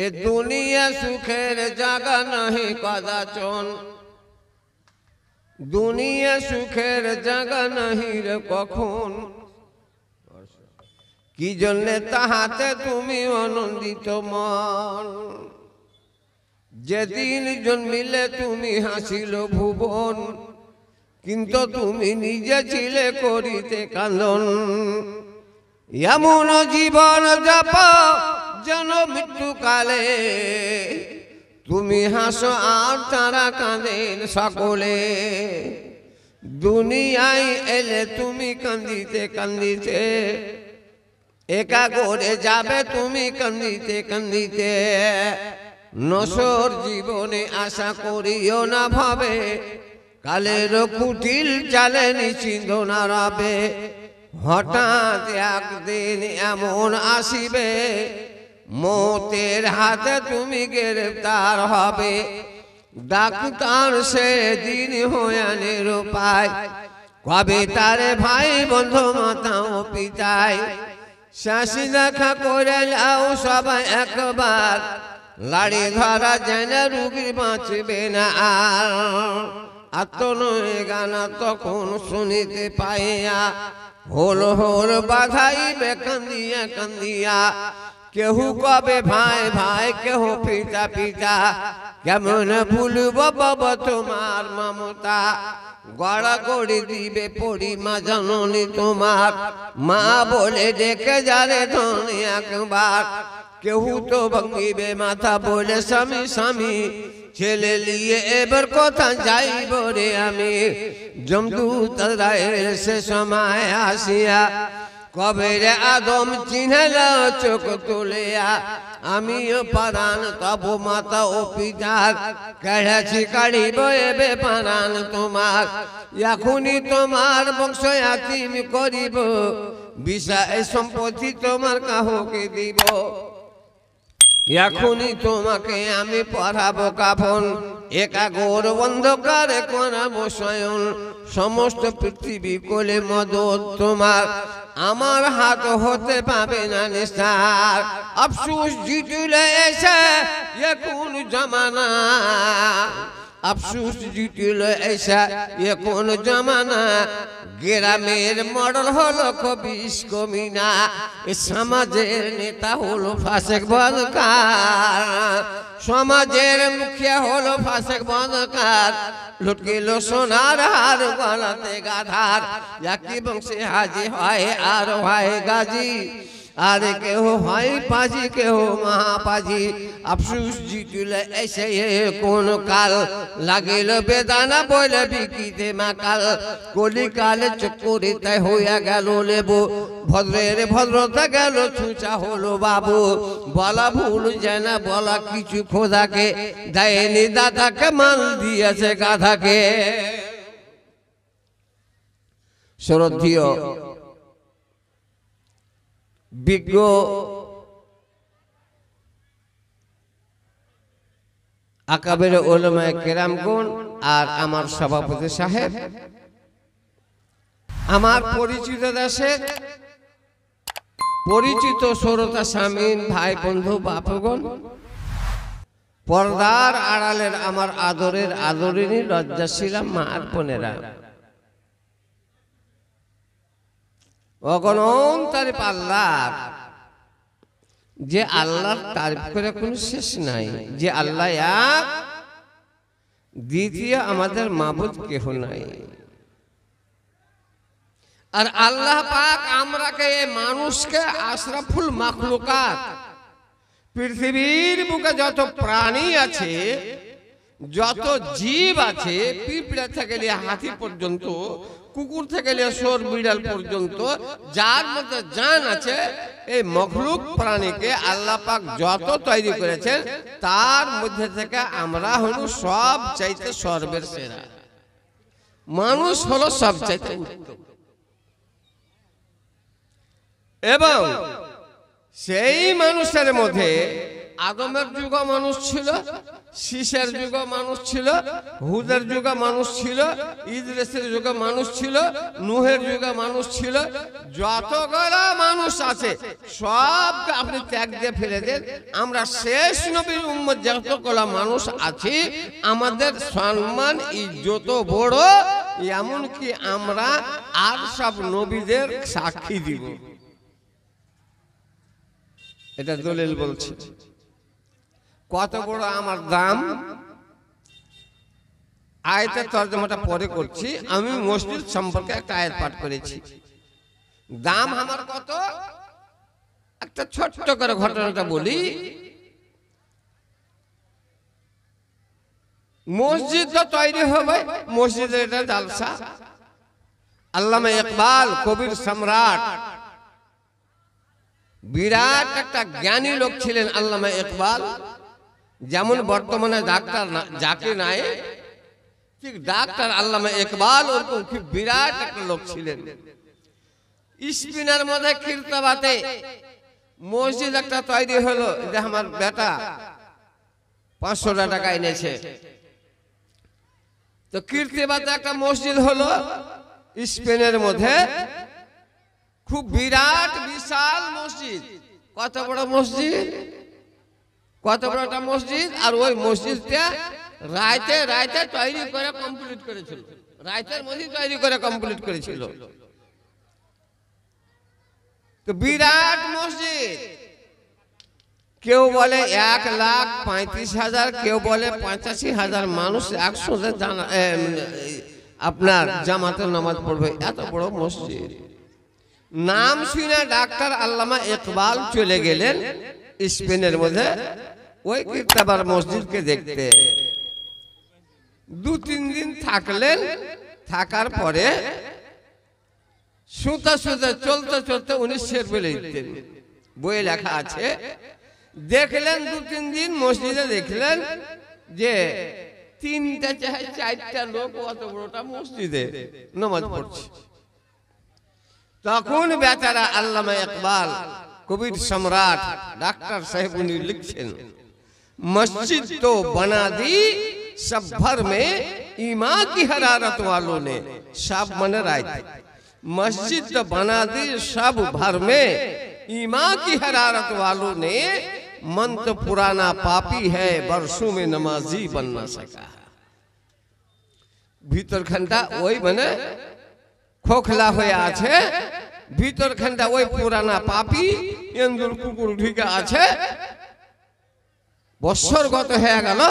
এ দুনিয়া সুখের জায়গা নাহি কদাচন, দুনিয়া সুখের জায়গা নাহি রে কখন। কি জন্যে তাহাতে তুমি আনন্দিত মন, যেদিন জন্মিলে তুমি হাসিল ভুবন, কিন্তু তুমি নিজে ছিলে করিতে কান্দন। এমন জীবন যাপ যেন মৃত্যুকালে, তুমি হাসো আর তারা কাঁদেন সকলে। দুনিয়ায় এলে তুমি কান্দিতে কান্দিতে, একা করে যাবে তুমি কান্দিতে কান্দিতে। নসর জীবনে আশা করিও না ভাবে, কালের কুটিল চালে নিশ্চিন্ত না রবে। হঠাৎ একদিন এমন আসিবে, মৌতের হাতে তুমি গ্রেফতার হবে। ডাক্তার সেদিন হইয়া নিরুপায়, কবে তারে ভাই বন্ধু মাতা ও পিতায়। শ্বাস দেখা করে যাও সবাই একবার, লাড়ি ধরা যেন রুগী বাঁচবে না আর। আত্মনয় গানা তখন শুনিতে পাইয়া, হোল হোল বাধাইবে কান্দিয়া কান্দিয়া। কেহু কবে ভাই ভাই, কেহু পিতা পিতা, কেমন ভুলব বাবা তোমার মমতা। গড়া গড়ি দিবে পরিমা জননী তোমার, মা বলে ডেকে যারে ধন একবার। কেহু তো ভাঙিবে মাথা বলে স্বামী স্বামী, ছেলে লিয়ে এবার কথা যাইব রে আমি। যমদূত রায়ের সে সময় আসিয়া, কবে রে আদম চিনল চোখ তুলিয়া। আমিও পারান তব মাতা ও পিতার, কেড়েছি কাড়িব এবে পারান তোমার। এখনই তোমার বংশ আতিম করিব, বিষয় সম্পত্তি তোমার কাহকে দিব। এখনই তোমাকে আমি পড়াবো কাফন, একা ঘোর অন্ধকারে করাবো শয়ন। সমস্ত পৃথিবী কোলে মদত তোমার, আমার হাত হতে পাবে না নিস্তার। আফসুস জিতুলে এসে এ কোন জমানা, আফসুস জিতুল এসে এ কোন জমানা। গ্রামের মডেল হলো কবিস কমিনা, সমাজের নেতা হলো ফাসেক বদকার। সমাজের মুখিয়া হলো ফাসেক বদকার, লুটকিল সোনার হার গলাতে গাধার। একই বংশে হাজি হয় আর হয় গাজী, আর কেহ হয় পাজি কেহ মহাপাজি। আফসুস জিতুল এসে কোন কাল, লাগিল বেদানা বলে বিকিতে মাকাল। কলিকালে চক্করে তাই হইয়া গেল লেবু, ভদ্রের ভদ্রতা গেল ছুঁচা হলো বাবু। বলা ভুল যেন বলা কিছু খোদাকে, দেয়নি দাদাকে মাল দিয়েছে গাধাকে। শ্রদ্ধেয় বিজ্ঞ আকাবের উলামায়ে কেরামগণ আর আমার সভাপতি সাহেব, আমার পরিচিত দেশে পরিচিত শ্রোতা সামিন ভাই বন্ধু বাপগণ, পর্দার আড়ালের আমার আদরের আদরিনী লজ্জাশীলা মা আর বোনেরা, অগণন তারিফ আল্লাহর। যে আল্লাহর তারিফ করে কোনো শেষ নাই। যে আল্লাহ এক, দ্বিতীয় আমাদের মাবুদ কেহ নাই। আর আল্লাহ পাক আমরাকে মানুষকে আশরাফুল মাখলুকাত, পৃথিবীর বুকে যত প্রাণী আছে, যত জীব আছে, পিঁপড়া থেকে নিয়ে হাতি পর্যন্ত, কুকুর থেকে নিয়ে শোর বিড়াল পর্যন্ত, যার মধ্যে জান আছে, এই মখলুক প্রাণীকে আল্লাহ পাক যত তৈরি করেছেন, তার মধ্যে থেকে আমরা হলো সব চাইতে সর্বের সেরা। মানুষ হলো সব চাইতে উত্তম। এবং সেই মানুষের মধ্যে আদমের যুগে মানুষ ছিল, শীষের যুগে মানুষ ছিল, হুদের যুগে মানুষ ছিল, ইদ্রিসের যুগে মানুষ ছিল, নূহের যুগে মানুষ ছিল। যতগুলো মানুষ আছে সবকে আপনি ত্যাগ দিয়ে ফেলে দেন। আমরা শেষ নবীর উম্মত যতগুলো মানুষ আছি, আমাদের সম্মান ইজ্জত বড়, এমনকি আমরা আর সব নবীদের সাক্ষী দিব। এটা দলিল বলছে। কত বড় আমার দাম, আয়াতের তর্জমাটা পরে করছি। আমি মসজিদ সম্পর্কে একটা আয়াত পাঠ করেছি। দাম আমার কত, একটা ছোট্ট করে ঘটনাটা বলি। মসজিদ তো তৈরি হবে, মসজিদের এটা জালসা। আল্লামা ইকবাল কবির সম্রাট, বিরাট একটা জ্ঞানী লোক ছিলেন আল্লামা ইকবাল। যেমন বর্তমানে ডাক্তার জাকির নায়েক, ঠিক ডাক্তার আল্লামা ইকবাল ওরকম খুব বিরাট একটা লোক ছিলেন। স্পিনের মধ্যে খিলতাবাতে মসজিদ একটা তৈরি হলো। যে আমার বেটা 500 টাকা এনেছে, তো কীর্তিবাতে একটা মসজিদ হলো স্পেনের মধ্যে, খুব বিরাট বিশাল মসজিদ। কত বড় মসজিদ, কত বড় একটা মসজিদ। আর ওই মসজিদটা রাইতে রাইতে তৈরি করে কমপ্লিট করেছিল, রাইতের মধ্যে তৈরি করে কমপ্লিট করেছিল। তো বিরাট মসজিদ, কেউ বলে 1,35,000, কেউ বলে 85,000 মানুষ একসাথে আপনার জামাতের নামাজ পড়বে। এত বড় মসজিদ। নাম শুনে ডাক্তার আল্লামা ইকবাল চলে গেলেন স্পেনের মধ্যে ওই কীর্তাবার মসজিদকে দেখতে। 2-3 দিন থাকলেন। থাকার পরে শুতে শুতে চলতে চলতে উনি শের ফেলে দিতেন, বইয়ে লেখা আছে। দেখলেন 2-3 দিন মসজিদে দেখলেন যে 3-4টা লোক অত বড়টা মসজিদে নামাজ পড়ছে। তখন বেচারা আল্লামা ইকবাল কবির সম্রাট ডাক্তার সাহেব উনি লিখছেন, मस्जिद तो बना दी सब भर में ईमान की हरारत वालों ने। सब मन रात मस्जिद तो बना दी सब भर में ईमान की हरारत वालों ने। मन तो पुराना पापी है, बरसों में नमाजी बन ना सका। भीतर खंडा वही बने खोखला हुआ আছে, भीतर खंडा वही पुराना पापी एंदुर कुकुर ढुके আছে, বছর গত হয়ে গেল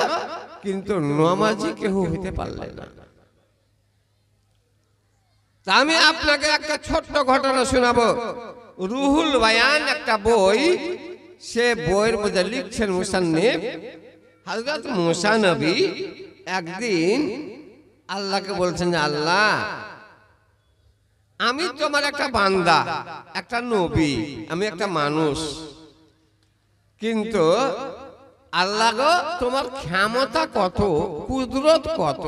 কিন্তু নামাজি কেউ হইতে পারলে না। আমি আপনাকে একটা ছোট্ট ঘটনা শোনাবো। রুহুল বায়ান একটা বই, সে বইয়ের মধ্যে লিখছেন মুসান্নিফ, হযরত মুসা নবী একদিন আল্লাহকে বলছেন যে আল্লাহ, আমি তোমার একটা বান্দা, একটা নবী, আমি একটা মানুষ, কিন্তু আল্লাহ গো তোমার ক্ষমতা কত, কুদরত কত,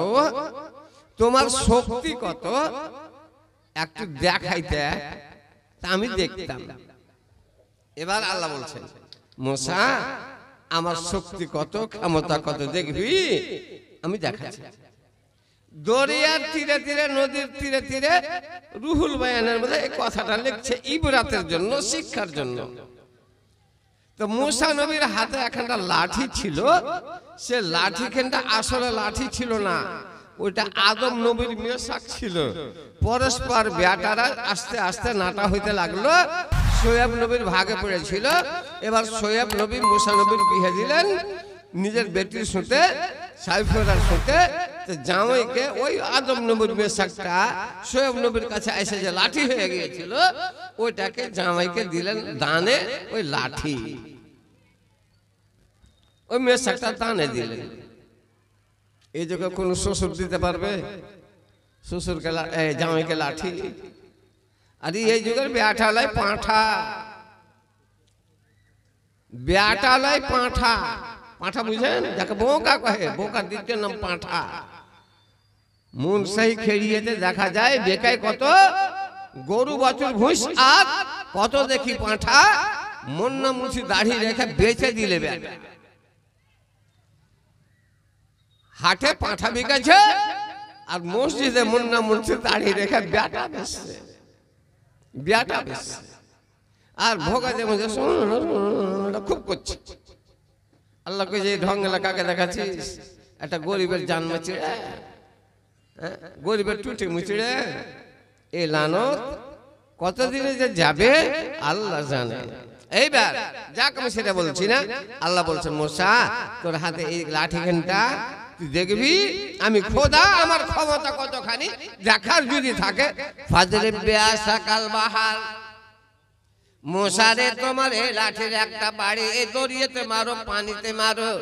তোমার শক্তি কত, একটু দেখাইতে তা আমি দেখতাম। এবার আল্লাহ বলছেন, মুসা আমার শক্তি কত, ক্ষমতা কত দেখবি, আমি দেখাচ্ছি। দরিয়ার তীরে তীরে, নদীর তীরে তীরে রুহুল বায়ানের মধ্যে এই কথাটা লিখছে ইবরাতের জন্য, শিক্ষার জন্য। তো মুসা নবীর হাতে একটা লাঠি ছিল, সে লাঠি খানটা আসলে লাঠি ছিল না, ওইটা আদম নবীর মেশাক ছিল। পরস্পর বেটারা আস্তে আস্তে নাটা হইতে লাগলো। শোয়েব নবীর ভাগে পড়েছিল। এবার শোয়েব নবী মুসা নবীর বিয়ে দিলেন নিজের বেটির সাথে, সাইফুরার সাথে। জামাইকে ওই আদম নবীর মেশাকটা শোয়েব নবীর কাছে এসে যে লাঠি হয়ে গিয়েছিল, ওইটাকে জামাইকে দিলেন দানে, ওই লাঠি ওই মেশাকটা দানে দিলেন। এই যুগে কোন শ্বশুর দিতে পারবে শ্বশুরকে জামাইকে লাঠি? আর এই যুগের বেটালয় পাঁঠা, বেটালয় পাঁঠা। পাঁঠা বুঝেন, যাকে বোকা কহে, বোকার দ্বিতীয় নাম পাঁঠা। মুনসাই খেড়িয়েতে দেখা যায় বেকায় কত গরু বছর ভুঁস, আর কত দেখি পাঁঠা মুন্না মুন্সি দাড়ি রেখে বেচে দিলে বেটা হাটে পাঁঠা বিকাছে আর মসজিদে মুন্না মুন্সি দাড়ি রেখে বেটা বেচছে আর ভোগাতে মধ্যে খুব করছে আল্লাহকে যে ঢং কাকে দেখাচ্ছিস একটা গরিবের জান মুচিড়ে গরিবের টুটি মুচিড়ে এই লানত কতদিনে যে যাবে আল্লাহ জানে। এইবার যাক আমি সেটা বলছি না, আল্লাহ বলছেন মুসা তোর হাতে এই লাঠিখানটা তুই দেখবি আমি খোদা আমার ক্ষমতা কতখানি দেখার যদি থাকে ফাজরে বেয়াসা কাল বাহার মুসারে তোমার এই লাঠির একটা বাড়ি এই দরিয়াতে মারো পানিতে মারো।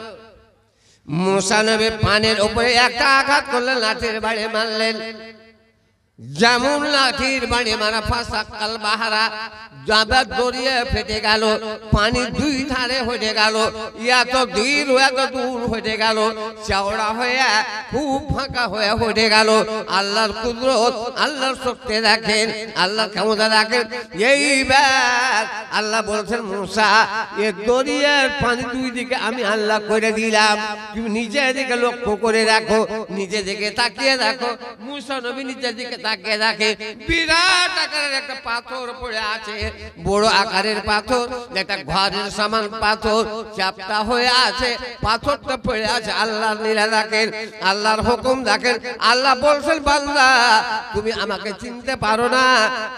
মুসা নবী পানির উপরে একটা আঘাত করলেন লাঠির বাড়ি মারলেন যেমন লাঠির বাড়ি মারা ফাসাকাল বাহারা যাবে দরিয়া ফেটে গেল পানি দুই ধারে হয়ে গেল এত দূর হয়ে গেল চওড়া হয়ে খুব ফাঁকা হয়ে গেল। আল্লাহর কুদরত আল্লাহর শক্তি দেখেন আল্লাহর ক্ষমতা দেখেন। এইবার আল্লাহ বলছেন মুসা এ দরিয়ার পানি দুই দিকে আমি আল্লাহ করে দিলাম তুমি নিজের দিকে লক্ষ্য করে রাখো নিজের দিকে তাকিয়ে দেখো। মুসা নবী নিজের দিকে তাকিয়ে দেখে বিরাট আকারের একটা পাথর পড়ে আছে বড় আকারের পাথর একটা ঘরের সমান পাথর চাপটা হয়ে আছে পাথরটা পড়ে আছে। আল্লাহর লীলা দেখেন আল্লাহর হুকুম দেখেন। আল্লাহ বলছেন বান্দা তুমি আমাকে চিনতে পারো না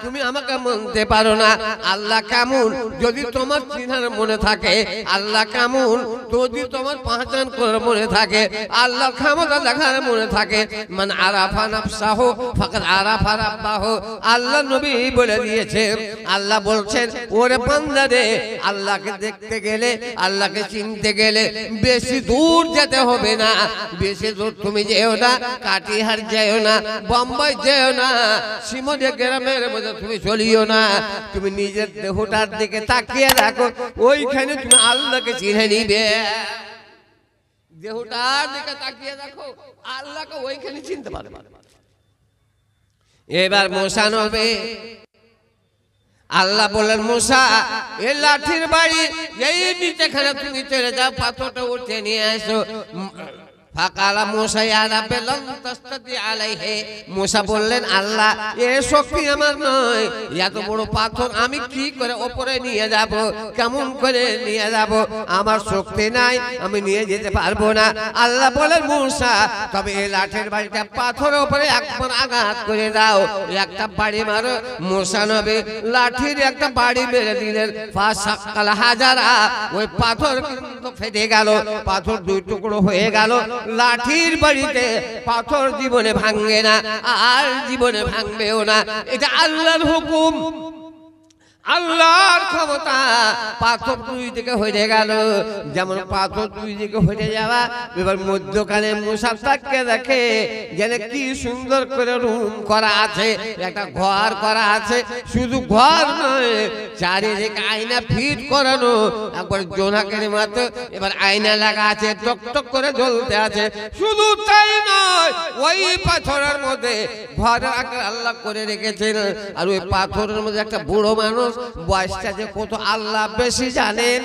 তুমি আমাকে মানতে পারো না। আল্লাহ কেমন যদি তোমার চিনার মনে থাকে আল্লাহ কেমন যদি তোমার পহচান করার মনে থাকে আল্লাহ ক্ষমতা দেখার মনে থাকে মান আরাফা নাফসাহু ফাকাদ আরাফা রাব্বাহু। আল্লাহ নবী বলে দিয়েছে আল্লাহ বলছেন ওরে বান্দা রে আল্লাহকে দেখতে গেলে আল্লাহকে চিনতে গেলে বেশি দূর যেতে হবে না বেশি দূর তুমি যেও না কাটিহার যেও না বোম্বাই যেও না সিমনে গ্রামের মধ্যে তুমি চলিও না তুমি নিজের দেহটার দিকে তাকিয়ে রাখো ওইখানে তুমি আল্লাহকে চিনে নিবে। দেহটার দিকে তাকিয়ে দেখো আল্লাহকে ওইখানে চিনতে পারবে। এবার মুসা নবী আল্লাহ বলেন মুসা এই লাঠির বাড়ি এই নিচেখানে তুমি চলে যাও পাথরটা উঠে নিয়ে আসো। ফাকালা মুসা ইয়া রাব্বি লাম তাস্তাতি আলাইহি মুসা বললেন আল্লাহ এ শক্তি আমার নয় এত বড় পাথর আমি কি করে উপরে নিয়ে যাব কেমন করে নিয়ে যাব আমার শক্তি নাই আমি নিয়ে যেতে পারবো না। আল্লাহ বলেন মুসা তবে এই লাঠির বাড়িটা পাথরের উপরে একবার আঘাত করে দাও একটা বাড়ি মারো। মুসা নবী লাঠির একটা বাড়ি মেরে দিলেন ফাসাকাল হাজারা ওই পাথর কিন্তু ফেটে গেল পাথর দুই টুকরো হয়ে গেল। লাঠির বাড়িতে পাথর জীবনে ভাঙবে না আর জীবনে ভাঙবেও না এটা আল্লাহর হুকুম আল্লাহর ক্ষমতা। পাথর দুই দিকে হয়ে গেল যেমন পাথর দুই দিকে হয়ে যাওয়া এবার মধ্যখানে মুসা তাকিয়ে দেখে যেন কি সুন্দর করে রুম করা আছে একটা ঘর করা আছে শুধু ঘর নয় চারিদিকে আয়না ফিট করানো একবার জোনাকের মতো এবার আয়না লাগা আছে টকটক করে জ্বলতে আছে। শুধু তাই নয় ওই পাথরের মধ্যে ঘরের আকার আল্লাহ করে রেখেছেন আর ওই পাথরের মধ্যে একটা বুড়ো মানুষ বয়সটা যে কত আল্লাহ বেশি জানেন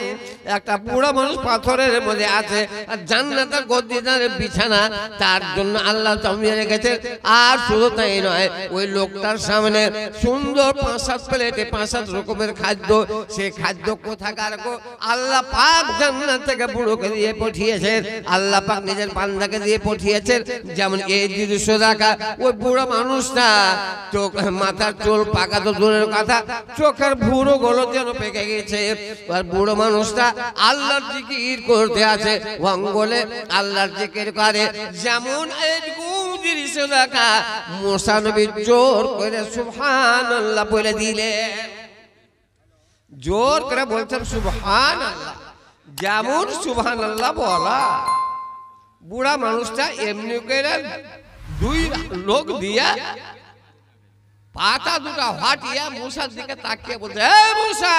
একটা বুড়ো মানুষ পাথরের মধ্যে আছে আর জান্নাতের গদিদার বিছানা তার জন্য আল্লাহ জমিয়ে রেখেছেন। আর শুধু তাই নয় ওই লোকটার সামনে সুন্দর 5-7 প্লেটে 5-7 রকমের খাদ্য সেই খাদ্য কোথাকার গো আল্লাহ পাক জান্নাত থেকে বুড়োকে দিয়ে পাঠিয়েছেন আল্লাহ পাক নিজের বান্দাকে দিয়ে পাঠিয়েছেন। যেমন এই দৃশ্য দেখা ওই বুড়ো মানুষটা চোখ মাথার চুল পাকা তো দূরের কথা চোখের বুড়ো গুলো যেন পেকে গেছে আর বুড়ো মানুষটা আল্লাহর জিকির করতে আছে অঙ্গলে আল্লাহর জিকির করে। যেমন দৃশ্য দেখা মুসা নবী জোর করে সুবহানাল্লাহ বলে দিলেন জোর করে বলছেন সুবহানাল্লাহ। যেমন সুবহানাল্লাহ বলা বুড়া মানুষটা এমনি করে দুই লোক দিয়া পাতা দুটা হাটিয়া মুসার দিকে তাকিয়ে বলছে এ মুসা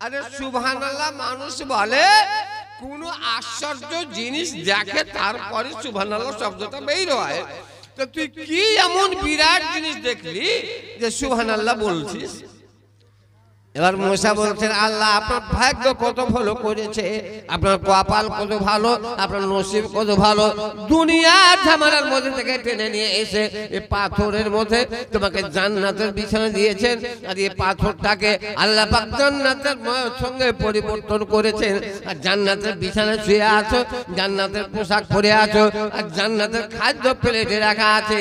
আরে সুবহানাল্লাহ মানুষ বলে কোন আশ্চর্য জিনিস দেখে তারপরে সুবহানাল্লাহ শব্দটা বের হয় তো তুই কি এমন বিরাট জিনিস দেখলি যে সুবহানাল্লাহ বলছিস। এবার মুসা বলছেন আল্লাহ আপনার ভাগ্য কত ভালো করেছে, আপনার কপাল কত ভালো, আপনার নসিব কত ভালো, দুনিয়ার ঝামেলার মধ্যে থেকে টেনে নিয়ে এসে এই পাথরের মধ্যে তোমাকে জান্নাতের বিছানা দিয়েছেন। আর এই পাথরটাকে আল্লাহ পাক জান্নাতের সঙ্গে পরিবর্তন করেছেন। আর জান্নাতের বিছানা শুয়ে আছো, জান্নাতের পোশাক পরে আছো, আর জান্নাতের খাদ্য প্লেটে রাখা আছে,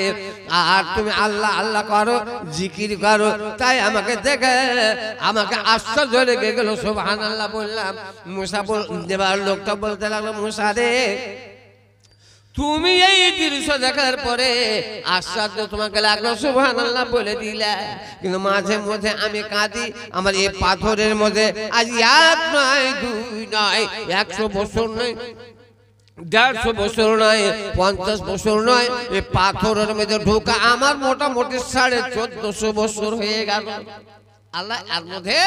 আর তুমি আল্লাহ আল্লাহ করো, জিকির করো। তাই আমাকে দেখে আমাকে আশ্চর্য লেগে গেল, সুবহানাল্লাহ বললাম। মুসা এবার লোকটা বলতে লাগলো, মুসা রে তুমি এই দৃশ্য দেখার পরে আশ্চর্য তোমাকে লাগলো, সুবহানাল্লাহ বলে দিলা, কিন্তু মাঝে মধ্যে আমি কাঁদি। আমার এই পাথরের মধ্যে আজ এক নয় দুই নয় 100 বছর নয় 150 বছর নয় 50 বছর নয়, এই পাথরের মধ্যে ঢোকা আমার মোটামুটি 1450 বছর হয়ে গেল। আল্লাহ এর মধ্যে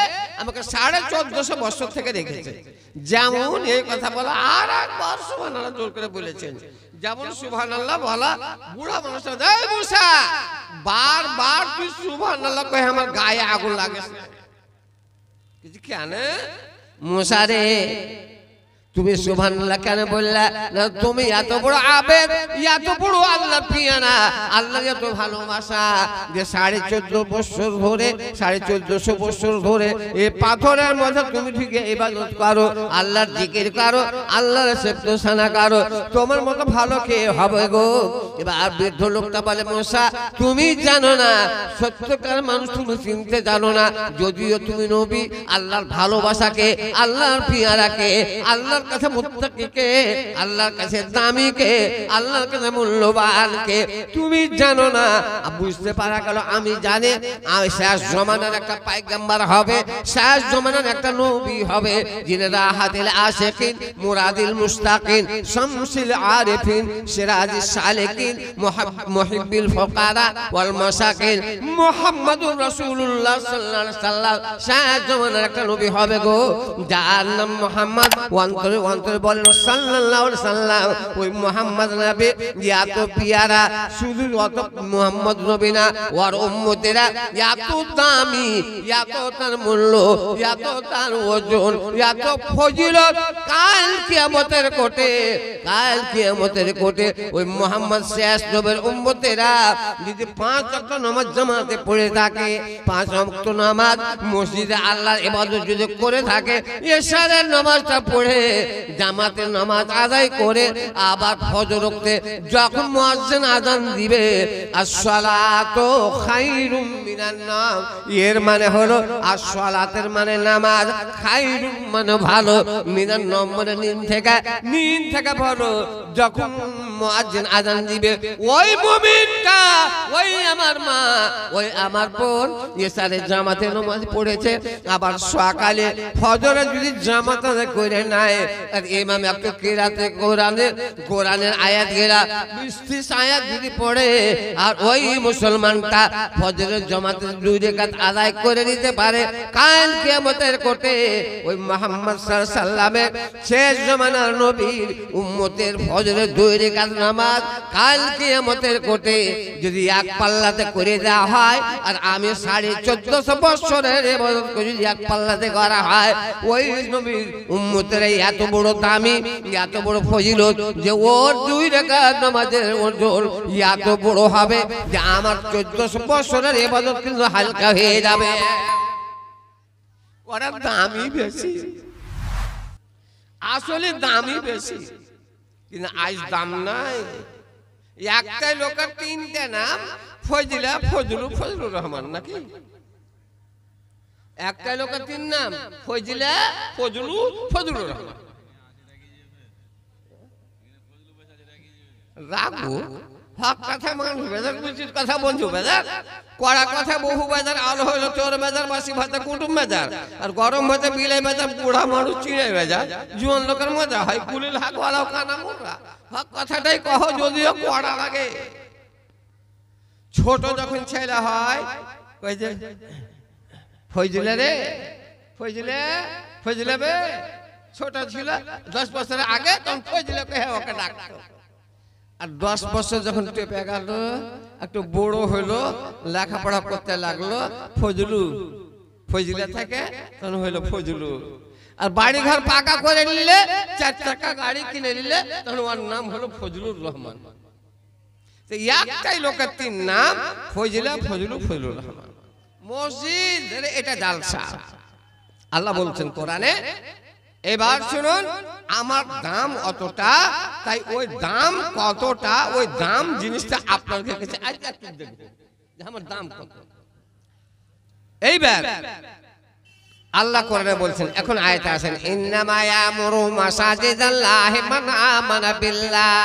আমাকে 1450 বছর থেকে রেখেছে। যেমন এই কথা বলা আর একবার সুবহানাল্লাহ জোর করে বলেছেন, যেমন সুবহানাল্লাহ বলা বুড়া মানুষটা এই মুসা বারবার তুই সুবহানাল্লাহ কই আমার গায়ে আগুন লাগে। কিছু কেন মুসা রে তুমি সুবহানাল্লাহ কেন বললা? না তুমি এত বড় আবেদ, এত বড় আল্লাহর পিয়ানা, আল্লাহর এত ভালোবাসা যে 1450 বছর ধরে 1450 বছর ধরে এই পাথরের মধ্যে তুমি ঠিক ইবাদত করো, আল্লাহর জিকির করো, আল্লাহর সেবদোসানা করো, তোমার মতো ভালো কে হবে গো? এবার বৃদ্ধ লোকটা বলে, মুসা তুমি জানো না, সত্যকার মানুষ তুমি চিনতে জানো না। যদিও তুমি নবী, আল্লাহর ভালোবাসাকে, আল্লাহর পিয়ারাকে, আল্লাহ কাছে মুত্তাকিকে, আল্লাহর কাছে দামিকে, আল্লাহর কাছে মূল্যবানকে তুমি জানো না। বুঝতে পারা গেল আমি জানি শেষ জমানার একটা পয়গম্বর হবে, শেষ জমানার একটা নবী হবে, যিনি রাহাতিল আশিকিন, মুরাদিল মুশতাকিন, শামসিল আরিফিন, সিরাজিস সালিকিন, মুহিব্বিল ফুকারা ওয়াল মাসাকিন, মুহাম্মাদুর রাসূলুল্লাহ সাল্লাল্লাহু আলাইহি সাল্লাম শেষ জমানার একটা নবী হবে গো, যার নাম মুহাম্মদ। অন্তরে বলেন সাল্লাল্লাহু আলাইহি সাল্লাম। ওই মুহাম্মদ নবী এত পিয়ারা, শুধু অত মুহাম্মদ নবী না, ওর উম্মতেরা এত দামি, এত তার মূল্য, এত তার ওজন, এত ফজিলত, কাল কিয়ামতের কোটে, কাল কিয়ামতের কোটে ওই মুহাম্মদ শেষ নবীর উম্মতেরা যদি 5 ওয়াক্ত নামাজ জামাতে পড়ে থাকে, 5 ওয়াক্ত নামাজ মসজিদে আল্লাহর ইবাদত যদি করে থাকে, এশারের নামাজটা পড়ে জামাতের নামাজ আদায় করে আবার ফজর ওয়াক্তে যখন মুয়াজ্জিন আযান দিবে, আসসালাতু খায়রুম মিনান নাম, এর মানে হলো আসসালাতের মানে নামাজ, খায়রুম মানে ভালো, মিনান নাম মানে নিন থেকে ভালো। যখন মুয়াজ্জিন আযান দিবে, ওই মুমিনটা, ওই আমার মা, ওই আমার বোন এশারের জামাতে নামাজ পড়েছে, আবার সকালে ফজরে যদি জামাত আদায় করে নাই, আর ইমাম একটু কিরাতে কোরআনের আয়াত গেরা 20 আয়াত যদি পড়ে, আর ওই মুসলমানটা ফজরের জামাতে 2 রাকাত আদায় করে নিতে পারে, কাল কিয়ামতের কোটে ওই মুহাম্মদ সাল্লাল্লাহু আলাইহি সাল্লামের শেষ জামানার নবীর উম্মতের ফজরের 2 রাকাত নামাজ কাল কিয়ামতের কোটে যদি এক পাল্লাতে করে দেওয়া হয়, আর আমি 1450 বছরের ইবাদত করে যদি এক পাল্লাতে করা হয়, ওই নবীর উম্মতের এত বড় দামি, এত বড় ফজিলত যে ওর 2 রাকাত নামাজের ওজন এত বড় হবে যে আমার 1400 বছরের ইবাদত কিন্তু হালকা হয়ে যাবে। ওরা দামি বেশি, আসলে দামি বেশি, কিন্তু আজ দাম নাই। একটাই লোকের 3টে নাম, ফজিলা, ফজলু, ফজলুর রহমান, নাকি? একটাই লোকের 3 নাম, ফজিলা, ফজলু, ফজলুর রহমান। রাখবো হক কথা মানুষ বেজার, উচিত কথা বন্ধু বেজার, কড়া কথা বহু বেজার, আলো হইলো চোর বেজার, বাসি ভাতে কুটুম বেজার, আর গরম ভাতে বিলে বেজার, বুড়া মানুষ চিড়ে বেজার, জুয়ান লোকের মজা হয়, কুলিল হাক ওয়ালাও কানা মোটা। হক কথাটাই কহ, যদিও কড়া লাগে। ছোট যখন ছেলে হয়, ওই যে ফজলে রে, ফজলে, ফজলে বে, ছোট ছিল 10 বছরের আগে, তখন ফজলে কে ওকে ডাকতো। আর 10 বছর যখন টেপে গেল, একটু বড় হলো, লেখাপড়া করতে লাগলো, ফজলু, ফজলে থেকে তখন হইলো ফজলুল। আর বাড়ি ঘর পাকা করে নিলে, 4 চাকা গাড়ি কিনে নিলে, তখন ওর নাম হলো ফজলুর রহমান। একটাই লোকের 3 নাম, ফজলা, ফজলু, ফজলুর রহমান। মসজিদ এটা জালসা। আল্লাহ বলছেন কোরআনে, এবার শুনুন, আমার দাম অতটা, তাই ওই দাম কতটা, ওই দাম জিনিসটা আপনার কাছে আজ একটু দেখবেন যে আমার দাম কত। এইবার আল্লাহ কোরআনে বলছেন, এখন আয়াতে আসেন, ইন্নামা ইয়ামুরু মাসাজিদাল্লাহি মান আমানা বিল্লাহ।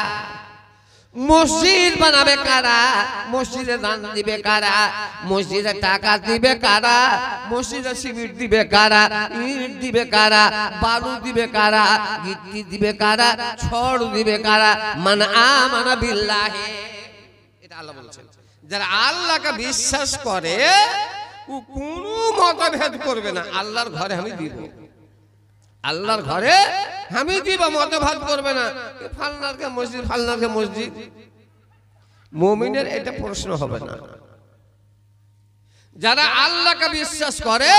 মসজিদ বানাবে কারা? মসজিদে দান দিবে কারা? মসজিদে টাকা দিবে কারা? মসজিদে সিমেন্ট দিবে কারা? ইট দিবে কারা? বালু দিবে কারা? গিট্টি দিবে কারা? ছড় দিবে কারা? মান আমানা বিল্লাহি। এটা আল্লাহ বলছেন, যারা আল্লাহকে বিশ্বাস করে ও কোনো মতভেদ করবে না। আল্লাহর ঘরে আমি দিব, আল্লাহর ঘরে আমি দিব, মতভেদ করবে না। ফালনারকে মসজিদ, ফালনারকে মসজিদ, মুমিনের এটা প্রশ্ন হবে না। যারা আল্লাহকে বিশ্বাস করে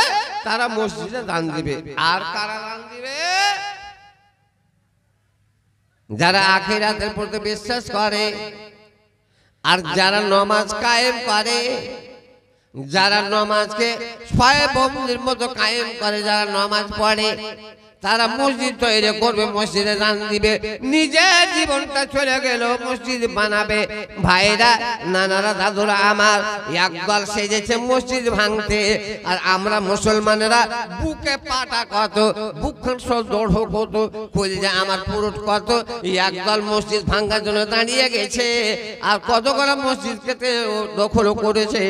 তারা মসজিদে দান দিবে। আর কারা দান দিবে? যারা আখিরাতের প্রতি বিশ্বাস করে, আর যারা নামাজ কায়েম করে, যারা নামাজকে পয়গম্বরের মতো কায়েম করে, যারা নামাজ পড়ে, তারা মসজিদ তৈরি করবে, মসজিদে দান দিবে। নিজের জীবনটা চলে গেল, মসজিদ বানাবে। ভাইরা, নানারা, দাদুরা আমার একদল সেজেছে মসজিদ ভাঙতে, আর আমরা মুসলমানেরা বুকে পাটা কত, বুকখান সব দৌড় কত, কলিজা আমার পুরুট কত, একদল মসজিদ ভাঙার জন্য দাঁড়িয়ে গেছে, আর কত করে মসজিদকে দখল করেছে।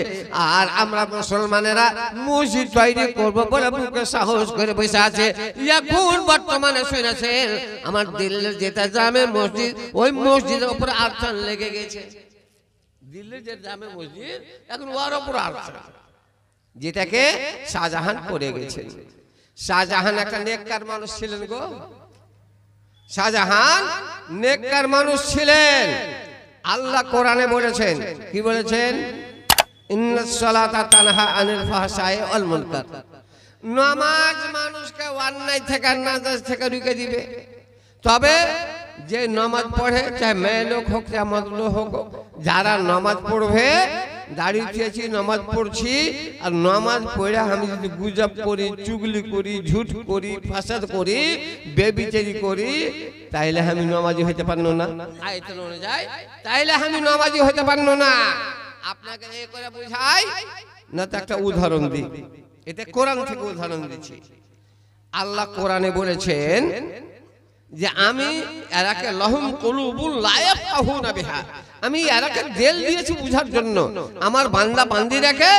আর আমরা মুসলমানেরা মসজিদ তৈরি করবো বলে বুকে সাহস করে বসে আছে। বর্তমানে শুনেছেন আমার দিল্লির যেটা জামে মসজিদ, ওই মসজিদের উপর আরচান লেগে গেছে। দিল্লির যে জামে মসজিদ, এখন ওর উপর আরচান, যেটাকে শাহজাহান করে গেছেন। শাহজাহান একটা নেককার মানুষ ছিলেন গো। শাহজাহান নেককার মানুষ ছিলেন। আল্লাহ কোরআনে বলেছেন, কি বলেছেন? ইন্নাস সালাতা তানহা আনিল ফাহশাই ওয়াল মুনকার। নামাজ মানুষকে অন্যায় থেকে, নাজায়েজ থেকে রুখে দিবে। তবে যে নামাজ পড়ে, চাহে মেয়ে লোক হোক, চাহে মদলো হোক, যারা নামাজ পড়বে, দাঁড়িয়েছি নামাজ পড়ছি, আর নামাজ পড়ে আমি যদি গুজব করি, চুগলি করি, ঝুট করি, ফাসাদ করি, বেবিচারি করি, তাইলে আমি নামাজি হইতে পারবো না। আয়াতের অনুযায়ী তাইলে আমি নামাজি হইতে পারবো না। আপনাকে এই করে বুঝাই না, তো একটা উদাহরণ দিই। এটা কোরআন থেকে উদাহরণ দিচ্ছি। আল্লাহ কোরআনে বলেছেন যে আমি এরাকে লাহুম কুলুবুল লা ইয়াফকাহুনা বিহা, আমি এরাকে দিল দিয়েছি বুঝার জন্য। আমার বান্দা বান্দিরাকে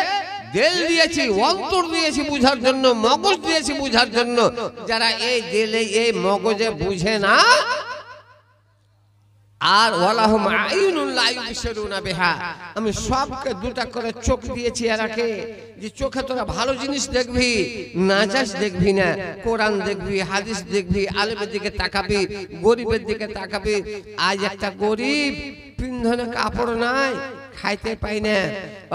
দিল দিয়েছি, অন্তর দিয়েছি বুঝার জন্য, মগজ দিয়েছি বুঝার জন্য। যারা এই দিলে, এই মগজে বুঝে না, আর ওয়ালাহুম আইনুন লা ইউবসিরুনা বিহা, আমি সবকে দুটা করে চোখ দিয়েছি এরাকে, যে চোখে তোরা ভালো জিনিস দেখবি, নাজাস দেখবি না, কোরআন দেখবি, হাদিস দেখবি, আলেমের দিকে তাকাবি, গরিবের দিকে তাকাবি। আজ একটা গরিব পিন্ধনে কাপড় নাই, খাইতে পাই না,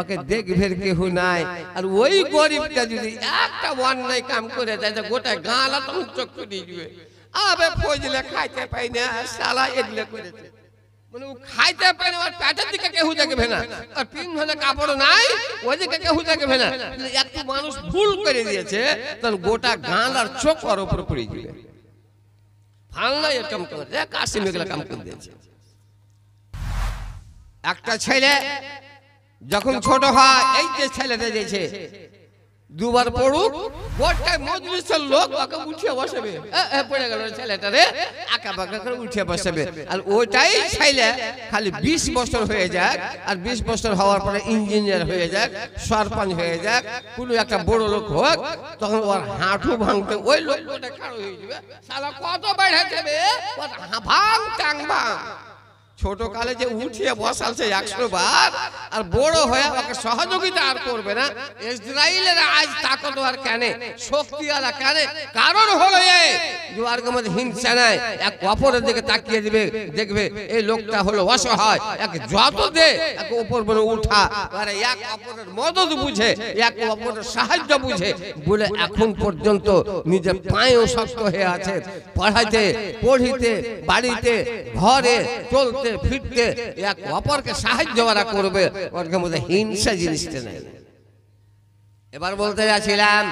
ওকে দেখবে কেহ নাই। আর ওই গরিবটা যদি একটা অন্যায় কাম করে দেয়, গোটা গাঁলা তখন চোখ দিয়ে দিবে, আবে ফজলে খাইতে পাই না, শালা এগুলো করেছে। মানে ও খাইতে পাই না, আর পেটের দিকে কেউ দেখবে না, আর পিন্ধনে কাপড় নাই, ওই দিকে কেউ দেখবে না। একটু মানুষ ভুল করে দিয়েছে, তখন গোটা গাল আর চোখ ওর উপর পড়ে দিবে। ফালনা এরকম করে কাশিম এগুলো কাম করে দিয়েছে। একটা ছেলে যখন ছোট হয়, এই যে ছেলেটা দিয়েছে, দুবার পড়ুক, গোটা মজলিসের লোক ওকে উঠিয়ে বসাবে, পড়ে গেল ছেলেটা রে, আঁকা বাঁকা করে উঠিয়ে বসাবে। আর ওইটাই ছেলে খালি 20 বছর হয়ে যাক, আর 20 বছর হওয়ার পরে ইঞ্জিনিয়ার হয়ে যাক, সরপঞ্চ হয়ে যাক, কোনো একটা বড় লোক হোক, তখন ওর হাঁটু ভাঙতে ওই লোকটা খাড়ো হয়ে যাবে। শালা কত বেড়ে যাবে, ভাঙ টাং ভাঙ। ছোট কালে যে উঠিয়ে বসালছে 100 বার, আর বড় হয়ে ওকে সহযোগিতা আর করবে না। ইসরাইলের আজ তাকতওয়ার কেন, শক্তিওয়ালা কেন? কারণ হলো এই জোয়ারকে মধ্যে হিংসা নাই, এক অপরের দিকে তাকিয়ে দিবে, দেখবে এই লোকটা হলো অসহায়, এক যত দে এক উপর বলে উঠা, আর এক অপরের মদত বুঝে, এক অপরের সাহায্য বুঝে বলে এখন পর্যন্ত নিজের পায়েও শক্ত হয়ে আছে। পড়িতে বাড়িতে ঘরে চলতে ফিরতে এক অপরকে সাহায্য ওরা করবে, ওর মধ্যে হিংসা জিনিসটা নেই। এবার বলতে যাচ্ছিলাম,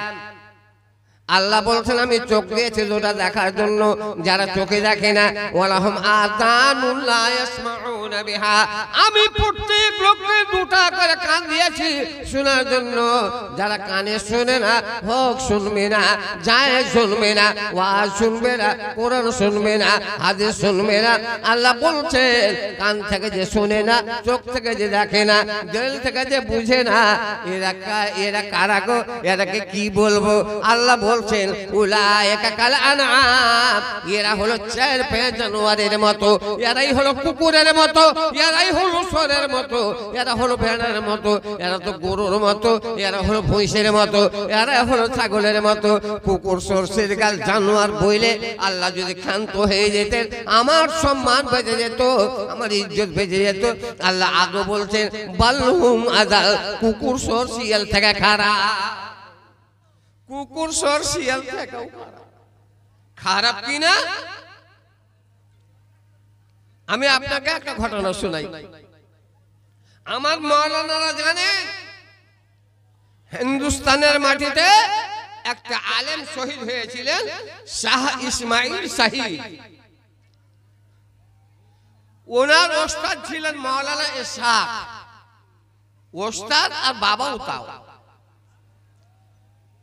আল্লাহ বলছেন আমি চোখ দিয়েছি যেটা দেখার জন্য, যারা চোখে দেখে না ওয়ালাহুম আযানুন লা ইয়াসমাউনা বিহা, আমি প্রত্যেক লোককে দুটা করে কান দিয়েছি শোনার জন্য। যারা কানে শুনে না হোক শুনবে না, যায় শুনবে না, ওয়াজ শুনবে না, কোরআন শুনবে না, হাদিস শুনবে না। আল্লাহ বলছেন কান থেকে যে শুনে না, চোখ থেকে যে দেখে না, দিল থেকে যে বুঝে না, এরা কারা গো? এরাকে কি বলবো? আল্লাহ বলছেন উলাইকা কাল আনআম, এরা হলো চার পায়ে জানোয়ারের মতো, এরাই হলো কুকুরের মতো, এরাই হলো ষড়ের মতো, এরা হলো ভেড়ার মতো, এরা তো গরুর মতো, এরা হলো ভৈঁসের মতো, এরা হলো ছাগলের মতো। কুকুর সরষের গাল জানোয়ার বইলে আল্লাহ যদি ক্ষান্ত হয়ে যেতেন, আমার সম্মান বেঁচে যেত, আমার ইজ্জত বেঁচে যেত। আল্লাহ আগে বলছেন বালহুম আযাল, কুকুর সর শিয়াল থেকে খারাপ, কুকুর সর শিয়াল থেকেও খারাপ কিনা? আমি আপনাকে একটা ঘটনা শোনাই। আমার মাওলানারা জানেন হিন্দুস্তানের মাটিতে একটা আলেম শহীদ হয়েছিলেন, শাহ ইসমাইল শাহী। ওনার ওস্তাদ ছিলেন মাওলানা ইসহাক, ওস্তাদ আর বাবাও তাও।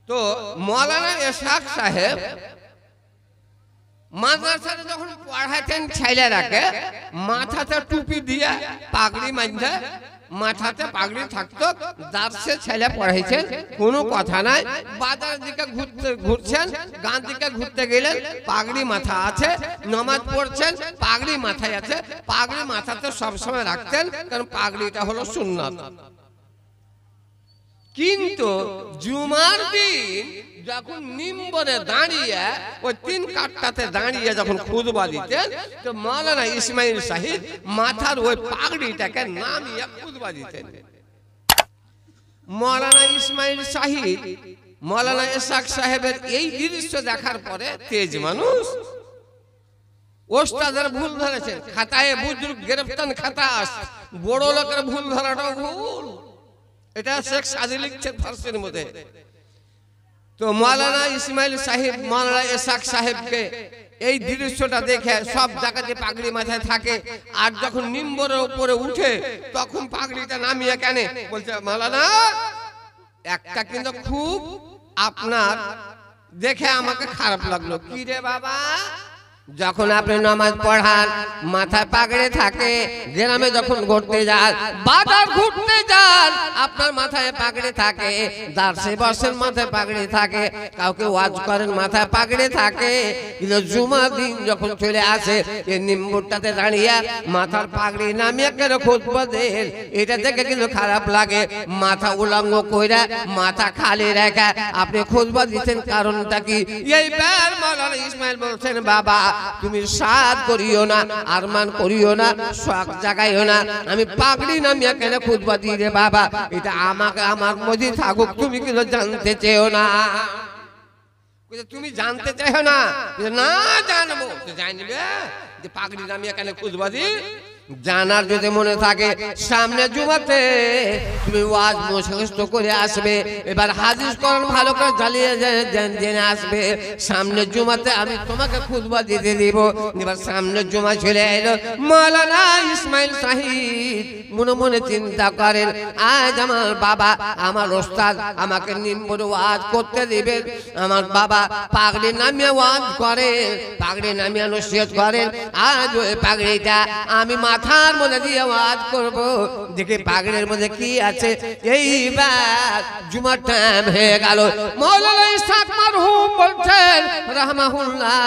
তো মাওলানা ইসহাক সাহেব মাদ্রাসাতে যখন পড়াতেন ছেলেরাকে, মাথাতে টুপি দিয়ে পাগড়ি বাঁধে, মাথাতে পাগড়ি থাকতো, দার্সে ছেলে পড়াইছেন, কোনো কথা নাই। বাজারের দিকে ঘুরছেন, গান দিকে ঘুরতে গেলেন, পাগড়ি মাথা আছে, নামাজ পড়ছেন, পাগড়ি মাথায় আছে, পাগড়ি মাথাতে সবসময় রাখতেন, কারণ পাগড়িটা হলো সুন্নাত। কিন্তু জুমার দিন যখন মিম্বরে দাঁড়িয়ে ওই 3 কাঠটাতে দাঁড়িয়ে যখন খুতবা দিতেন, তো মাওলানা ইসমাইল শাহী মাথার ওই পাগড়িটাকে নামিয়ে খুতবা দিতেন। মাওলানা ইসমাইল শাহী মাওলানা ইসহাক সাহেবের এই দৃশ্য দেখার পরে, তেজ মানুষ, ওস্তাদের ভুল ধরেছেন, খাতায় বুজুর্গ গ্রেফতার খাতাস, বড় লোকের ভুল ধরাটাও ভুল। এটা শেখ সাদি লিখছেন ফারসির মধ্যে। তো মাওলানা ইসমাইল সাহেব মাওলানা ইসহাক সাহেবকে এই দৃশ্যটা দেখে সব জায়গাতে পাগড়ি মাথায় থাকে, আর যখন মিম্বরের উপরে উঠে তখন পাগড়িটা নামিয়ে কেন বলছে, মাওলানা একটা কিন্তু খুব আপনার দেখে আমাকে খারাপ লাগলো। কি রে বাবা? যখন আপনি নামাজ পড়ান মাথায় পাগড়ি থাকে, গ্রামে যখন ঘুরতে যান, বাজার ঘুরতে যান, আপনার মাথায় পাগড়ি থাকে, দার্সে বসেন মাথায় পাগড়ি থাকে, কাউকে ওয়াজ করেন মাথায় পাগড়ি থাকে। কিন্তু জুমার দিন যখন চলে আসে, এই নিম্বুরটাতে দাঁড়িয়ে মাথার পাগড়ি নামিয়ে কেন খুতবা দেন, এটা দেখে কিন্তু খারাপ লাগে। মাথা উলঙ্গ কইরা মাথা খালি রেখে আপনি খুতবা দিচ্ছেন, কারণটা কি? এইবার মাওলানা ইসমাইল বলছেন, বাবা তুমি সাদ করিও না, আরমান করিও না, শখ জাগাইও না, আমি পাগড়ি নামিয়ে কেন খুতবা দিই রে বাবা, এটা আমাকে আমার মধ্যে থাকুক, তুমি কিন্তু জানতে চেও না। তুমি জানতে চাও না? না জানবো, জানবে যে পাগড়ি নামিয়ে কেন খুতবা দিই। জানার যদি মনে থাকে, সামনে জুমাতে তুমি ওয়াজ মুখস্থ করে আসবে, এবার হাদিস কোরআন ভালো করে জ্বালিয়ে জেনে আসবে। সামনে জুমাতে আমি তোমাকে খুতবা দিতে দিব। এবার সামনে জুমা চলে এলো, মাওলানা ইসমাইল শাহী মনে মনে চিন্তা করেন, আজ আমার বাবা আমার ওস্তাদ আমাকে নিম্বরে ওয়াজ করতে দিবে, আমার বাবা পাগড়ি নামিয়ে ওয়াজ করেন, পাগড়ি নামিয়ে নসিহত করেন, আজ ওই পাগড়িটা আমি মাথার মধ্যে দিয়ে ওয়াজ করব, দেখি পাগড়ির মধ্যে কি আছে। এইবার জুমার টাইম হয়ে গেল। মাওলানা ইসহাক মারহুম বলছেন রাহমাহুল্লাহ,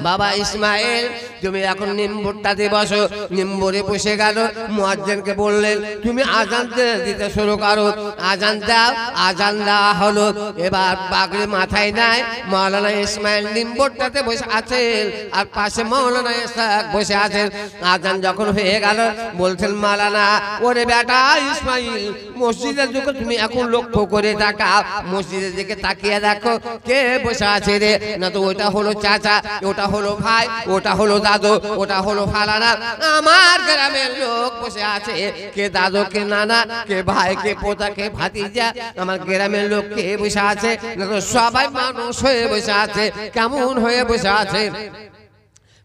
বাবা ইসমাইল তুমি এখন নিম্বরটাতে বসো। নিম্বরে বসে গেল। মুয়াজ্জিনকে বললেন তুমি আজান দিতে শুরু করো। আজান দাও। আজান দেওয়া হলো। এবার পাগড়ি মাথায় নাই। মাওলানা ইসমাইল নিম্বরটাতে বসে আছেন আর পাশে মাওলানা ইসহাক বসে আছেন। আজান যখন হয়ে গেল বলছেন মাওলানা, ওরে বেটা ইসমাইল, মসজিদের দিকে তুমি এখন লক্ষ্য করে তাকাও। মসজিদের দিকে তাকিয়ে দেখো কে বসে আছে রে। না তো ওটা হলো চাচা, ওটা হলো ভাই, ওটা হলো দাদু, ওটা হলো ফালানা। আমার গ্রামের লোক বসে আছে। কে দাদু, কে নানা, কে ভাই, কে পোতা, কে ভাতিজা। আমার গ্রামের লোক কে বসে আছে? না তো সবাই মানুষ হয়ে বসে আছে। কেমন হয়ে বসে আছে?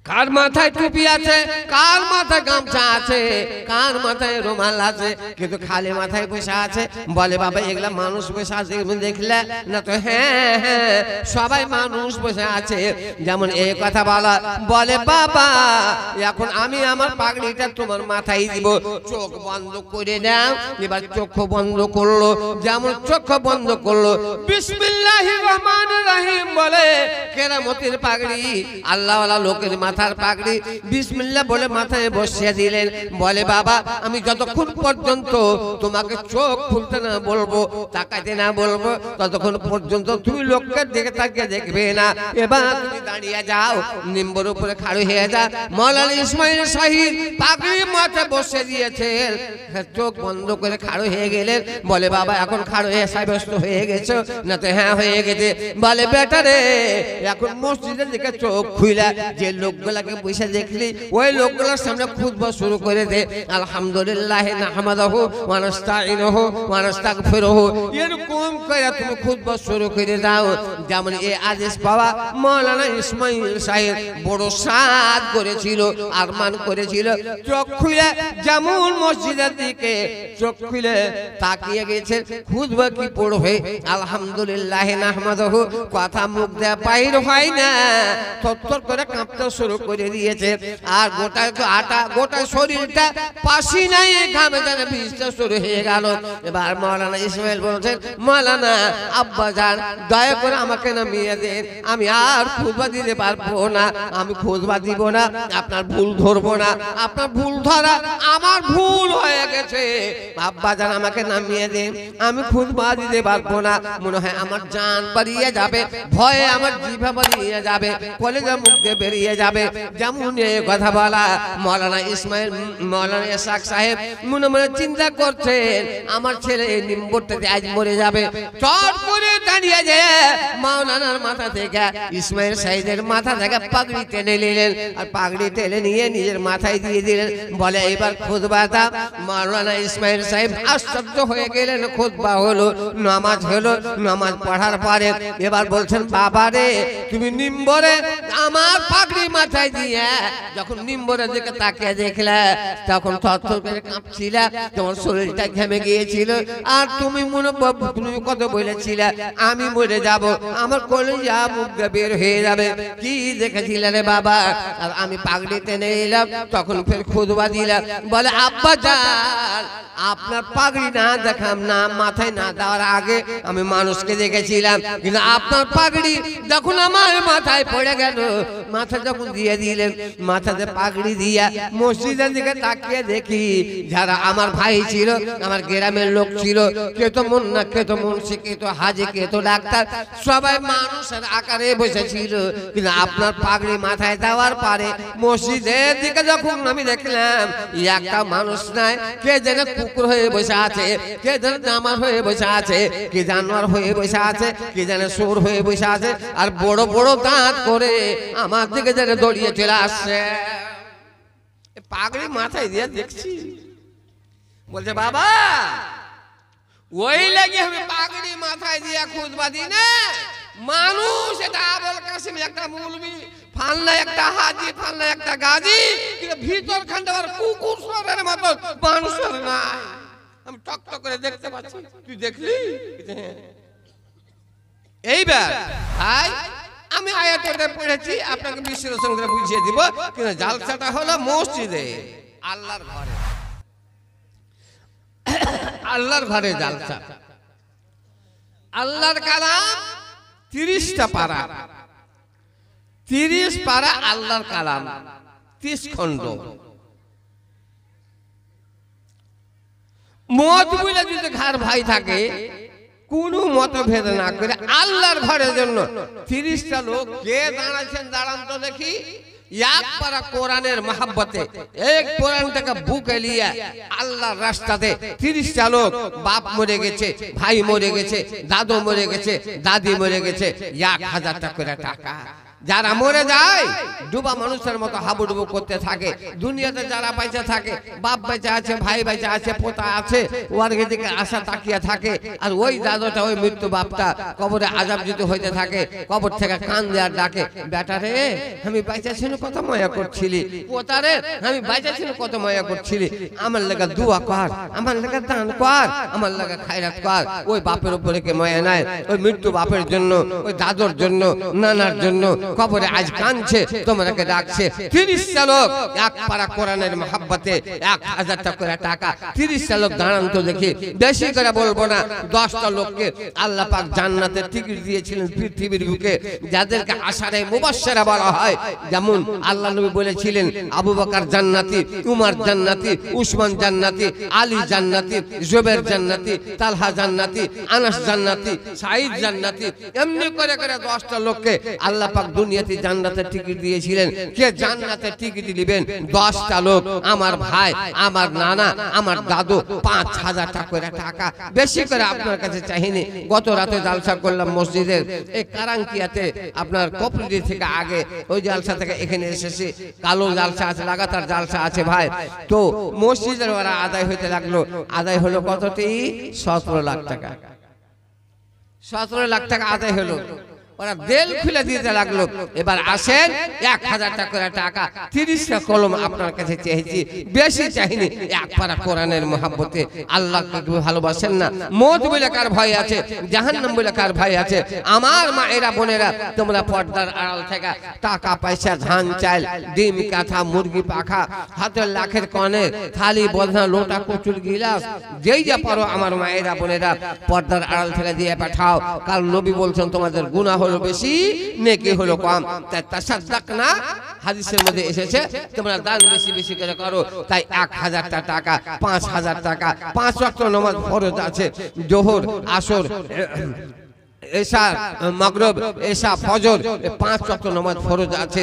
কার মাথায় টুপি আছে, কার মাথায় গামছা আছে, কার মাথায় রুমাল আছে, কিন্তু খালি মাথায় বসে আছে। বলে বাবা এগুলা মানুষ বসে আছে দেখলে? না তো হ্যাঁ হ্যাঁ সবাই মানুষ বসে আছে। যেমন এই কথা বলা। বলে বাবা এখন আমি আমার পাগড়িটা তোমার মাথায় দিব, চোখ বন্ধ করে নাও। এবার চোখ বন্ধ করলো। যেমন চোখ বন্ধ করলো, বিসমিল্লাহির রহমানির রহিম বলে কেরামতের পাগড়ি, আল্লাহওয়ালা লোকের মাথার পাগড়ি বিসমিল্লাহ বলে মাথায় বসিয়ে দিলেন। বলে বাবা আমি যতক্ষণ পর্যন্ত তোমাকে চোখ খুলতে না বলবো, তাকাতে না বলবো, ততক্ষণ পর্যন্ত তুমি লোকের দিকে তাকিয়ে দেখবে না। এবার তুমি দাঁড়িয়ে যাও, নিম্বর উপরে খাড়ি হয়ে যা। মাওলানা ইসমাইল সাহিব পাগড়ি মাথায় বসে দিয়েছেন, চোখ বন্ধ করে খাড়ি হয়ে গেলেন। বলে বাবা এখন খাড়ি হয়ে সাব্যস্ত হয়ে গেছো? না তো হ্যাঁ হয়ে গেছে। বলে বেটা রে এখন মসজিদের দিকে চোখ খুইলা যে লোকগুলাকে বসে দেখলি ওই লোকগুলোর সামনে খুতবা শুরু করে দে। আলহামদুলিল্লাহ নাহমাদুহু ওয়া নাস্তাঈনুহু ওয়া নাস্তাগফিরুহু, এরকম করে তুমি খুতবা শুরু করে দাও। যেমন এই আদেশ পাওয়া মাওলানা ইসমাইল সাহেব বড় সাদ করেছিল, আরমান করেছিল। চোখ খুলে যেমন মসজিদের দিকে চোখ খুলে তাকিয়ে গেছে, খুতবা কি পড়বে। আলহামদুলিল্লাহ নাহমাদুহু কথা মুখ দিয়ে বাইর হয় না, থরথর করে কাঁপতে শুরু করে দিয়েছে। আর গোটা আটা গোটা শরীরটা পাশি নাই ঘামে যেন ভিজতে শুরু হয়ে গেল। এবার মাওলানা ইসমাইল বলছেন মাওলানা আব্বা জান দয়া করে আমাকে নামিয়ে দেন, আমি আর খুতবা দিতে পারবো না, আমি খুতবা দিব না, আপনার ভুল ধরবো না। আপনার ভুল ধরা আমার ভুল হয়ে গেছে, আব্বা জান আমাকে নামিয়ে দেন, আমি খুতবা দিতে পারবো না। মনে হয় আমার জান বাড়িয়ে যাবে, ভয়ে আমার জিভা বাড়িয়ে যাবে, কলেজা মুখ দিয়ে বেরিয়ে যাবে। যেমন এই কথা বলা মাওলানা ইসমাইল মাওলানা ইসহাক সাহেব মনে মনে চিন্তা করছেন আমার ছেলে এই নিম্বরটাতে আজ মরে যাবে। চট করে দাঁড়িয়ে যায় মাওলানার মাথা থেকে ইসমাইল সাহেবের মাথা থেকে পাগড়ি টেনে নিলেন আর পাগড়ি টেনে নিয়ে নিজের মাথায় দিয়ে দিলেন। বলে এবার খুতবা দাও। মাওলানা ইসমাইল সাহেব আশ্চর্য হয়ে গেলেন। খুতবা হলো, নামাজ হলো। নামাজ পড়ার পরে এবার বলছেন বাবা রে তুমি নিম্বরে আমার পাগড়ি মাথায় দিয়ে যখন নিম্বরের দিকে তাকিয়ে দেখলে তখন থরথর করে কাঁপছিল, তোমার শরীরটা ঘেমে গিয়েছিল। আর তুমি তুমি কত বলেছিলে আমি মরে যাব, আমার কলিজা মুখ দিয়ে বের হয়ে যাবে। কি দেখেছিলে রে বাবা? আর আমি পাগড়ি টেনে এলাম, তখন ফের খুতবা দিলাম। বলে আব্বা জান আপনার পাগড়ি না দেখাম না, মাথায় না দেওয়ার আগে আমি মানুষকে দেখেছিলাম, কিন্তু আপনার পাগড়ি যখন আমার মাথায় পড়ে গেল, মাথা যখন দিয়ে দিলেন, মাথাতে পাগড়ি দিয়া মসজিদের দিকে তাকিয়ে দেখি যারা আমার ভাই ছিল, আমার গ্রামের লোক ছিল, কে তো মুন্না, কে তো মুন্সি, কে তো হাজি, কে তো ডাক্তার, সবাই মানুষের আকারে বসেছিল। কিন্তু আপনার পাগড়ি মাথায় দেওয়ার পরে মসজিদের দিকে যখন আমি দেখলাম একটা মানুষ নাই, কে যেন কুকুর হয়ে বসে আছে, কে যেন জামার হয়ে বসে আছে, কে জানোয়ার হয়ে বসে আছে, কে যেন সুর হয়ে বসে আছে, আর বড় বড় দাঁত করে আমার দিকে যেন দৌড়িয়ে চলে আসছে। পাগড়ি মাথায় দিয়ে দেখছি, বলছে বাবা ওই লাগে আমি পাগড়ি মাথায় দিয়ে খুতবা দিই না, মানুষ এটা আবুল কাসিম একটা মৌলবি, ফালনা একটা হাজি, ফালনা একটা গাজী, কিন্তু ভিতর খানটা কুকুর সরের মতো মানুষ নাই। আমি টক টক করে দেখতে পাচ্ছি, তুই দেখলি? এইবার ভাই আমি আয়াতটা পড়েছি, আপনাকে বিশ্লেষণ করে বুঝিয়ে দিব। কিন্তু জালসাটা হলো মসজিদে, আল্লাহর ঘরে, আল্লাহর ঘরে জালসা। আল্লাহর কালাম 30টা পারা, 30 পারা আল্লাহর কালাম, 30 খণ্ড। মত বলে যদি ঘর ভাই থাকে, কোনো মতভেদ না করে আল্লাহর ঘরের জন্য 30টা লোক কে দাঁড়াচ্ছেন, দাঁড়ান তো দেখি। এক পারা কোরআনের মহব্বতে, এক কোরআনটাকে বুকে নিয়ে আল্লাহর রাস্তাতে 30টা লোক, বাপ মরে গেছে, ভাই মরে গেছে, দাদু মরে গেছে, দাদি মরে গেছে, 1000 টাকা করে টাকা। যারা মরে যায় ডুবা মানুষের মতো হাবুডুবু করতে থাকে। দুনিয়াতে যারা বেঁচে থাকে, বাপ বেঁচে আছে, ভাই বেঁচে আছে, পোতা আছে, ওর দিকে আশা তাকিয়ে থাকে। আর ওই দাদুটা, ওই মৃত্যু বাপটা কবরে আজাব যদি হইতে থাকে, কবর থেকে কান দেওয়ার ডাকে, বেটা রে আমি বেঁচে ছিল কত ময়া করছিলি, পোতা রে আমি বেঁচে ছিল কত ময়া করছিলি, আমার লেগে দোয়া কর, আমার লেগে দান কর, আমার লেগে খায়রাত কর। ওই বাপের উপরে কে ময়া নাই, ওই মৃত্যু বাপের জন্য, ওই দাদুর জন্য, নানার জন্য কবরে আজ কাঁদছে, তোমরাকে ডাকছে। 30টা লোক এক পারা কোরআনের মহব্বতে 1000 টাকা করে টাকা। 30টা লোক দাঁড়ান তো দেখি, বেশি করে বলবো না। 10টা লোককে আল্লাহ পাক জান্নাতের টিকিট দিয়েছিলেন পৃথিবীর বুকে, যাদেরকে আশারে মুবাশশারা বলা হয়। যেমন আল্লাহ নবী বলেছিলেন, আবু বকর জান্নাতি, উমর জান্নাতি, উসমান জান্নাতি, আলী জান্নাতি, জুবাইর জান্নাতি, তালহা জান্নাতি, আনাস জান্নাতি, সাঈদ জান্নাতি। এমনি করে করে 10টা লোককে আল্লাহ পাক দুনিয়াতে জান্নাতের টিকিট দিয়েছিলেন। কে জান্নাতের টিকিট দিবেন? 10টা লোক, আমার ভাই, আমার নানা, আমার দাদু। 5000 টাকা করে টাকা। বেশি করে আপনার কাছে চাইনি। গত রাতে জালসা করলাম মসজিদের এই কারাঙ্কিয়াতে, আপনার কপরিডি থেকে আগে ওই জালসা থেকে এখানে এসেছি। কালো জালসা আছে, লাগাতার জালসা আছে ভাই। তো মসজিদের ওরা আদায় হইতে লাগলো। আদায় হলো কতটি? 17 লাখ টাকা। 17 লাখ টাকা আদায় হলো। ওরা দেল খুলে দিতে লাগলো। এবার আসেন, 1000 টাকা করে টাকা, 30টা কলম আপনার কাছে চেয়েছি, বেশি চাইনি। এক পারা কোরআনের মহব্বতে আল্লাহকে ভালোবাসেন না? মত বলে কার ভয় আছে? জাহান্নাম বলে কার ভয় আছে? আমার মায়েরা বোনেরা, তোমরা পর্দার আড়াল থেকে টাকা পয়সা, ধান চাল, ডিম কাঁথা, মুরগি পাখা, হাতের লাখের কনে, থালি বদনা, লোটা, কুচুর গিলাস, যেই যা পারো আমার মায়েরা বোনেরা পর্দার আড়াল থেকে দিয়ে পাঠাও। কারণ নবী বলছেন তোমাদের গুনাহ হলো বেশি, নেকি হলো কম। তাই তাসাদদাকনা হাদিসের মধ্যে এসেছে, তোমরা দান বেশি বেশি করে করো। তাই 1000 টাকা, 5000 টাকা, 5 ওয়াক্ত নামাজ ফরজ আছে, জোহর, আসর, এশা, মাগরিব, এশা, ফজর, 5 ওয়াক্ত নামাজ ফরজ আছে।